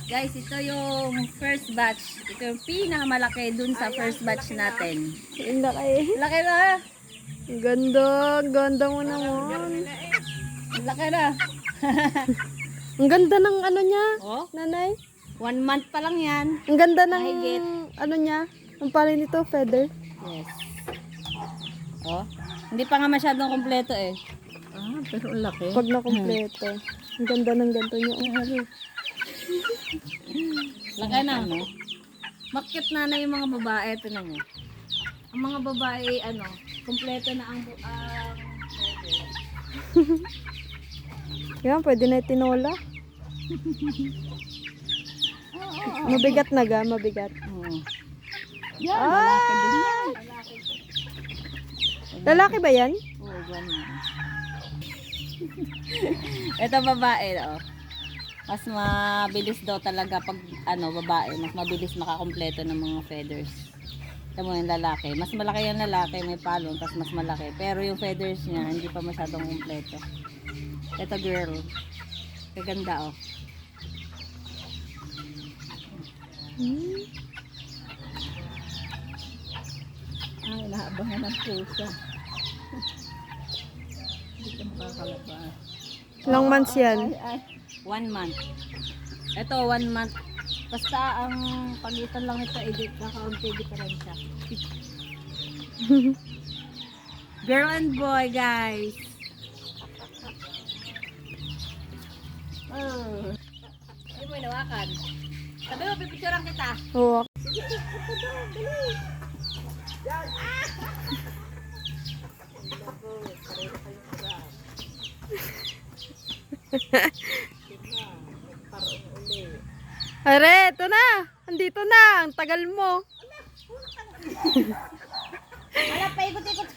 Guys, ito yung first batch. Ito yung pinakamalaki dun sa first batch natin. Ang laki. Laki na. Ang ganda. Ang ganda mo naman. Laki na. Ang ganda ng ano niya, Oh, nanay. 1 month pa lang yan. Ang ganda ng Mahigit. ano niya. Ang pala nito, feather. Yes. Oh, hindi pa nga masyadong kompleto eh. Ah, pero ang laki. Pag nakompleto. Ang ganda ng ganito niya. Laki na. Makit na yung mga babae. Ito na mo. Ang mga babae, kompleto na ang Yan, pwede na itinola. Mabigat na ga, mabigat. Yan, lalaki din yan. Lalaki ba yan? Oo, ganyan. Ito babae, oh. Mas mabilis daw talaga pag babae, mas mabilis makakompleto ng mga feathers. Ito mo yung lalaki. Mas malaki yung lalaki, may palong, tapos mas malaki. Pero yung feathers niya, hindi pa masyadong kompleto. Ito girl. Kaganda, oh. Ay, naabangan ng pusa. Hindi ka makakalabas. Ilang months yan? 1 month. Ito, 1 month. Basta ang pagitan lang ito, edit, nakaunti diferensya. Girl and boy, guys. Oh. Hindi mo inawakan. Sabi mo, pipicturean kita. Oo. Are, ito na. Andito na. Ang tagal mo. Wala, paikot-ikot.